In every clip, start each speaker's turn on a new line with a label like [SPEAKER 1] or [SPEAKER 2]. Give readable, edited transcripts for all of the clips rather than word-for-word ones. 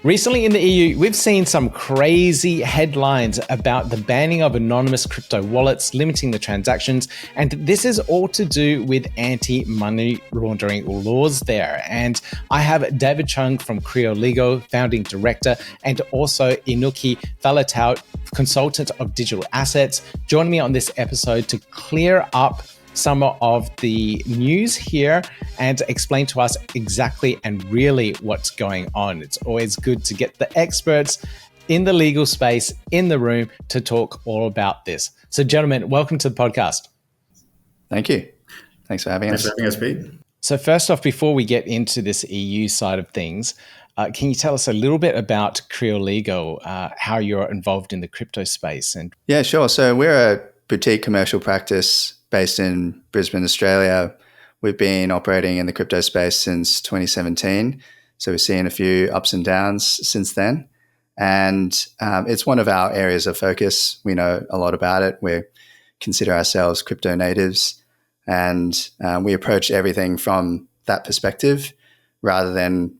[SPEAKER 1] Recently in the EU, we've seen some crazy headlines about the banning of anonymous crypto wallets, limiting the transactions, and this is all to do with anti-money laundering laws there. And I have David Chung from CreoLegal, founding director, and also Inoke Faletau, consultant of digital assets, joining me on this episode to clear up some of the news here and explain to us exactly and really what's going on. It's always good to get the experts in the legal space in the room to talk all about this. So, gentlemen, welcome to the podcast.
[SPEAKER 2] Thank you. Thanks for having us.
[SPEAKER 3] Thanks for having us, Pete.
[SPEAKER 1] So first off, before we get into this EU side of things, can you tell us a little bit about CreoLegal, how you're involved in the crypto space?
[SPEAKER 2] Yeah, sure. So we're a boutique commercial practice based in Brisbane, Australia. We've been operating in the crypto space since 2017. So we've seen a few ups and downs since then. And it's one of our areas of focus. We know a lot about it. We consider ourselves crypto natives. And we approach everything from that perspective rather than,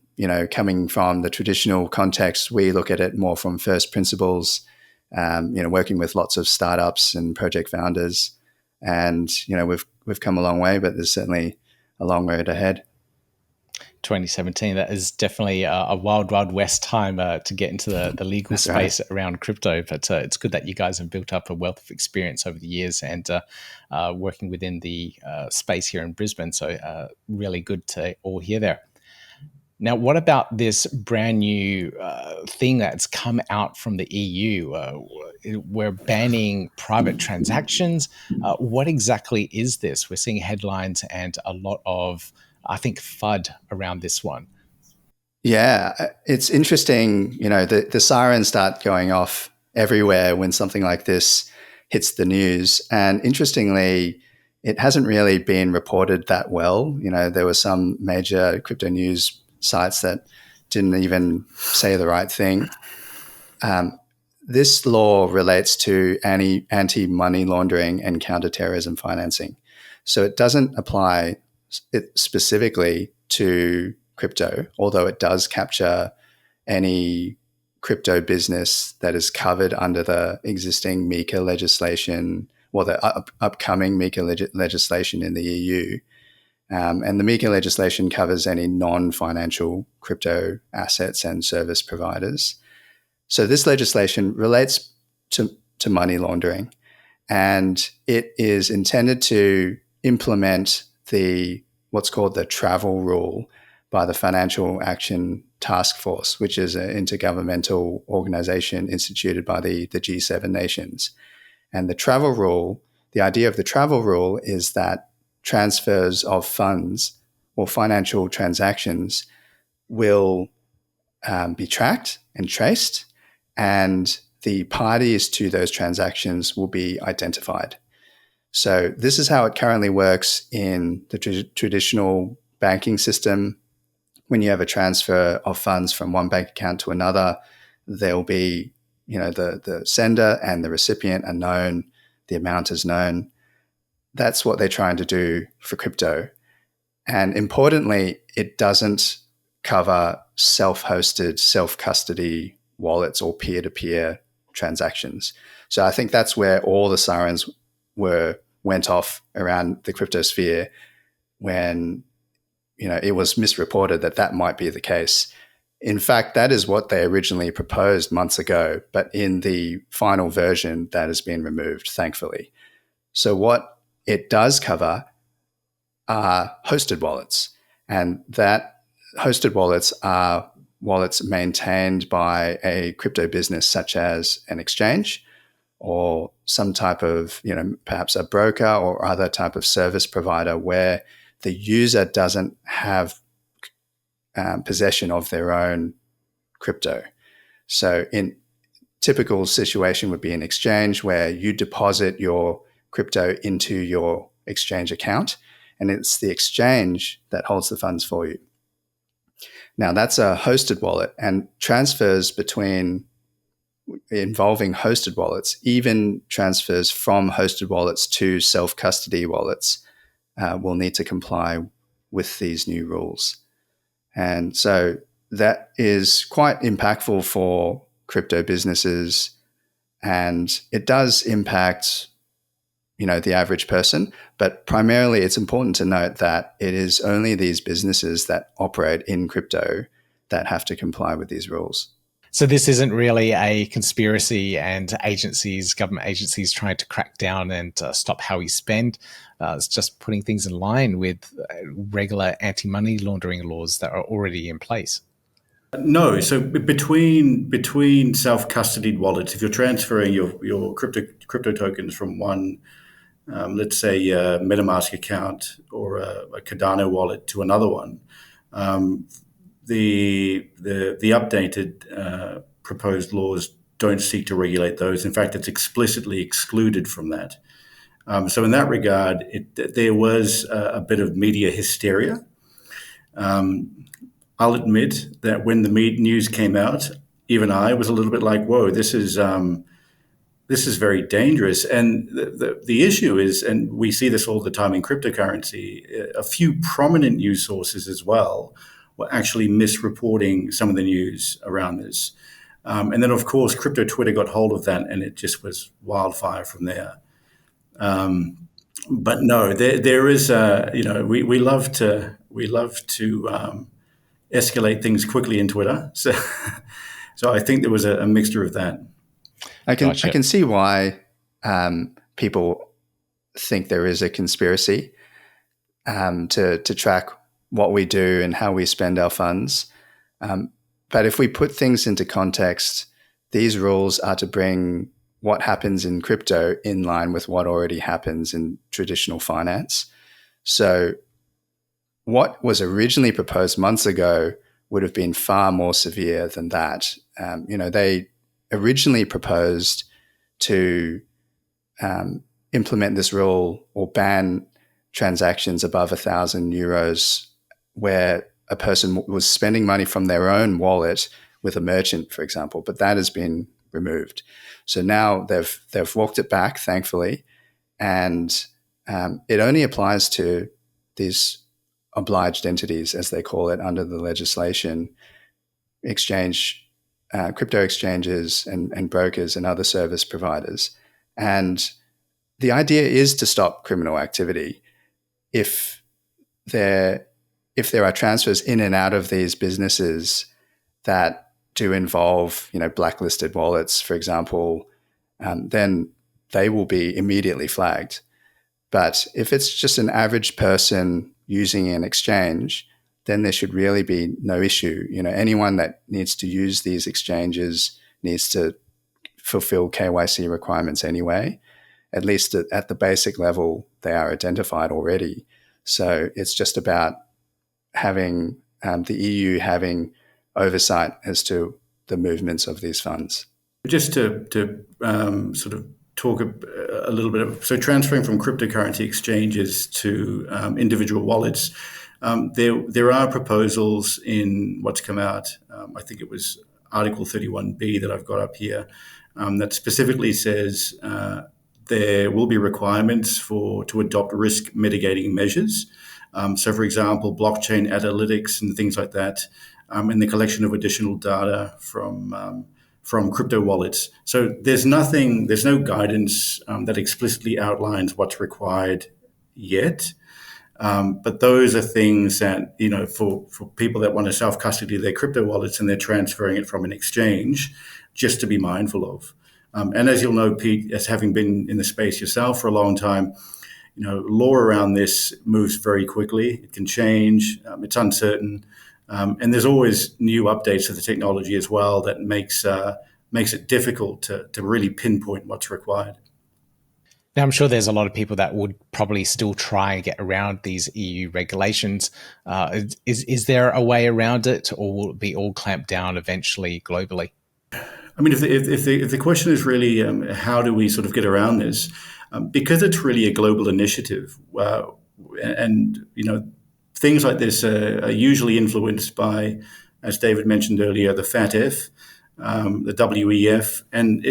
[SPEAKER 2] coming from the traditional context. We look at it more from first principles, working with lots of startups and project founders. And, we've come a long way, but there's certainly a long road ahead.
[SPEAKER 1] 2017, that is definitely a wild, wild west time to get into the legal space around crypto. But it's good that you guys have built up a wealth of experience over the years and working within the space here in Brisbane. So really good to all hear there. Now, what about this brand new thing that's come out from the EU? We're banning private transactions. What exactly is this? We're seeing headlines and a lot of, I think, FUD around this one.
[SPEAKER 2] Yeah, it's interesting. The sirens start going off everywhere when something like this hits the news. And interestingly, it hasn't really been reported that well. There were some major crypto news sites that didn't even say the right thing. This law relates to anti-money laundering and counterterrorism financing. So it doesn't apply specifically to crypto, although it does capture any crypto business that is covered under the existing MiCA legislation, or the upcoming MiCA legislation in the EU. And the MiCA legislation covers any non-financial crypto assets and service providers. So this legislation relates to money laundering, and it is intended to implement what's called the travel rule by the Financial Action Task Force, which is an intergovernmental organization instituted by the G7 nations. And the idea of the travel rule is that transfers of funds or financial transactions will be tracked and traced, and the parties to those transactions will be identified. So this is how it currently works in the traditional banking system. When you have a transfer of funds from one bank account to another, there'll be, the sender and the recipient are known, the amount is known. That's what they're trying to do for crypto. And importantly, it doesn't cover self-hosted, self-custody wallets or peer-to-peer transactions. So I think that's where all the sirens went off around the crypto sphere when, it was misreported that might be the case. In fact, that is what they originally proposed months ago, but in the final version, that has been removed, thankfully. So what it does cover are hosted wallets, and that hosted wallets are wallets maintained by a crypto business such as an exchange or some type of, perhaps a broker or other type of service provider where the user doesn't have possession of their own crypto. So in typical situation would be an exchange where you deposit your crypto into your exchange account, and it's the exchange that holds the funds for you. Now, that's a hosted wallet, and transfers involving hosted wallets, even transfers from hosted wallets to self-custody wallets, will need to comply with these new rules. And so that is quite impactful for crypto businesses, and it does impact, the average person. But primarily, it's important to note that it is only these businesses that operate in crypto that have to comply with these rules.
[SPEAKER 1] So this isn't really a conspiracy and government agencies trying to crack down and stop how we spend. It's just putting things in line with regular anti-money laundering laws that are already in place.
[SPEAKER 3] No, so between self-custodied wallets, if you're transferring your crypto tokens from one, let's say a MetaMask account or a Cardano wallet to another one, the updated proposed laws don't seek to regulate those. In fact, it's explicitly excluded from that. So in that regard, there was a bit of media hysteria. I'll admit that when the news came out, even I was a little bit like, "Whoa, this is very dangerous." And the issue is, and we see this all the time in cryptocurrency, a few prominent news sources as well were actually misreporting some of the news around this. And then, of course, crypto Twitter got hold of that, and it just was wildfire from there. But no, there is, we love to escalate things quickly in Twitter. So I think there was a mixture of that.
[SPEAKER 2] I can see why people think there is a conspiracy to track what we do and how we spend our funds. But if we put things into context, these rules are to bring what happens in crypto in line with what already happens in traditional finance. So what was originally proposed months ago would have been far more severe than that. They originally proposed to implement this rule or ban transactions above €1,000 where a person was spending money from their own wallet with a merchant, for example, but that has been removed. So now they've walked it back, thankfully, and it only applies to these obliged entities, as they call it under the legislation, crypto exchanges and brokers and other service providers. And the idea is to stop criminal activity. If there are transfers in and out of these businesses that do involve, blacklisted wallets, for example, then they will be immediately flagged. But if it's just an average person using an exchange, then there should really be no issue. Anyone that needs to use these exchanges needs to fulfill KYC requirements anyway. At least at the basic level, they are identified already. So it's just about having the EU having oversight as to the movements of these funds.
[SPEAKER 3] Just to sort of talk a little bit so transferring from cryptocurrency exchanges to individual wallets, there are proposals in what's come out. I think it was Article 31B that I've got up here that specifically says there will be requirements to adopt risk mitigating measures. So, for example, blockchain analytics and things like that, and the collection of additional data from crypto wallets. So there's no guidance that explicitly outlines what's required yet. But those are things that, for people that want to self-custody their crypto wallets and they're transferring it from an exchange, just to be mindful of. And as you'll know, Pete, as having been in the space yourself for a long time, law around this moves very quickly. It can change. It's uncertain. And there's always new updates to the technology as well that makes it difficult to really pinpoint what's required.
[SPEAKER 1] Now, I'm sure there's a lot of people that would probably still try and get around these EU regulations. Is there a way around it, or will it be all clamped down eventually globally?
[SPEAKER 3] I mean, if the question is really how do we sort of get around this, because it's really a global initiative, and things like this are usually influenced by, as David mentioned earlier, the FATF, the WEF, and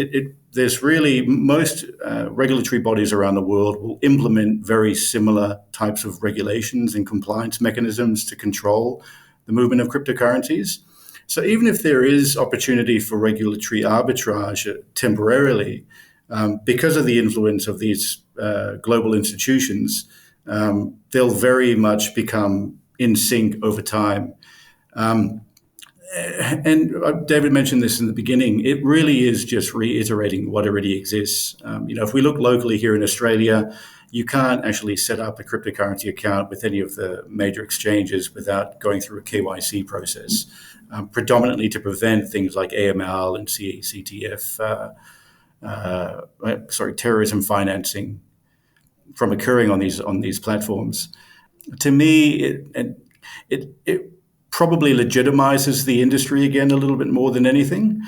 [SPEAKER 3] there's really most regulatory bodies around the world will implement very similar types of regulations and compliance mechanisms to control the movement of cryptocurrencies. So even if there is opportunity for regulatory arbitrage temporarily, because of the influence of these global institutions, they'll very much become in sync over time. And David mentioned this in the beginning. It really is just reiterating what already exists. If we look locally here in Australia, you can't actually set up a cryptocurrency account with any of the major exchanges without going through a KYC process, predominantly to prevent things like AML and CTF, terrorism financing from occurring on these platforms. To me, it probably legitimizes the industry again a little bit more than anything.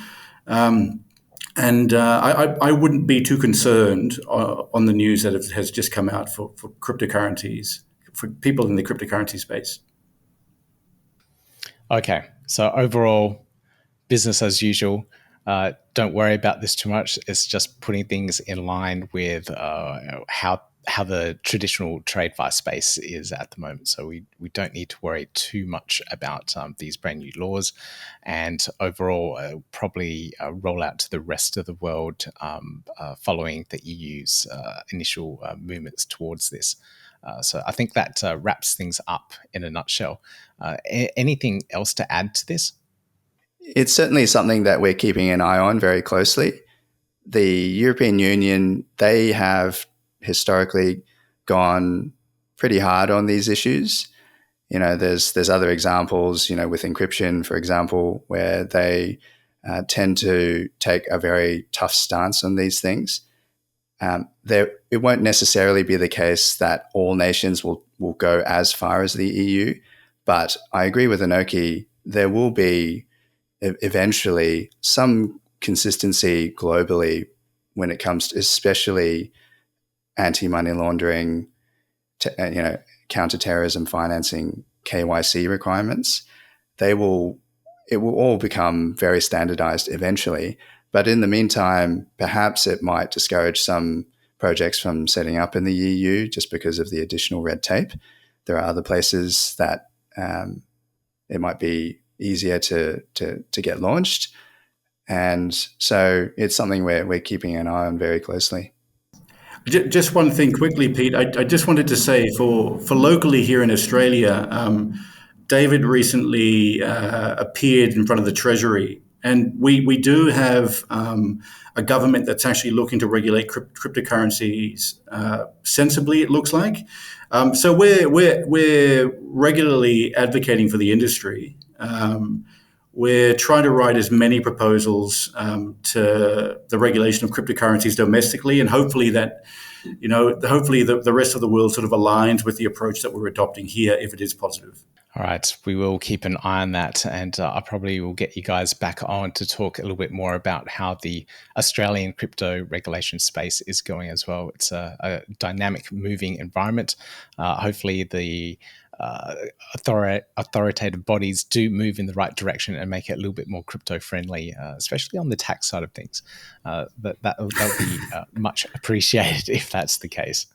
[SPEAKER 3] I wouldn't be too concerned on the news that has just come out for cryptocurrencies, for people in the cryptocurrency space.
[SPEAKER 1] Okay, so overall, business as usual. Don't worry about this too much. It's just putting things in line with how the traditional TradeFi space is at the moment. So we don't need to worry too much about these brand new laws, and overall probably roll out to the rest of the world following the EU's initial movements towards this. So I think that wraps things up in a nutshell. Anything else to add to this?
[SPEAKER 2] It's certainly something that we're keeping an eye on very closely. The European Union, they have historically gone pretty hard on these issues. There's other examples, with encryption, for example, where they tend to take a very tough stance on these things. It won't necessarily be the case that all nations will go as far as the EU, but I agree with Inoke, there will be eventually some consistency globally when it comes to especially anti-money laundering, counter-terrorism financing, KYC requirements. It will all become very standardized eventually. But in the meantime, perhaps it might discourage some projects from setting up in the EU just because of the additional red tape. There are other places that it might be easier to get launched. And so it's something we're keeping an eye on very closely.
[SPEAKER 3] Just one thing quickly, Pete. I just wanted to say for locally here in Australia, David recently appeared in front of the Treasury, and we do have a government that's actually looking to regulate cryptocurrencies sensibly, it looks like. So we're regularly advocating for the industry. We're trying to write as many proposals to the regulation of cryptocurrencies domestically, and hopefully that, the rest of the world sort of aligns with the approach that we're adopting here if it is positive.
[SPEAKER 1] All right, we will keep an eye on that, and I probably will get you guys back on to talk a little bit more about how the Australian crypto regulation space is going as well. It's a dynamic, moving environment. Hopefully the authoritative bodies do move in the right direction and make it a little bit more crypto friendly, especially on the tax side of things. That'll be much appreciated if that's the case.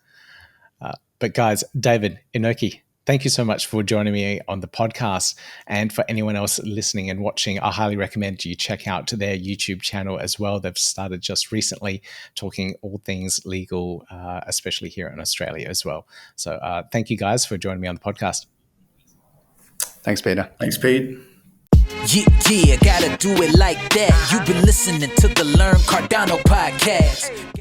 [SPEAKER 1] But guys, David, Inoke, thank you so much for joining me on the podcast. And for anyone else listening and watching, I highly recommend you check out their YouTube channel as well. They've started just recently talking all things legal, especially here in Australia as well. So thank you guys for joining me on the podcast.
[SPEAKER 2] Thanks, Peter.
[SPEAKER 3] Thanks, Pete.
[SPEAKER 4] Yeah, gotta do it like that. You've been listening to the Learn Cardano podcast.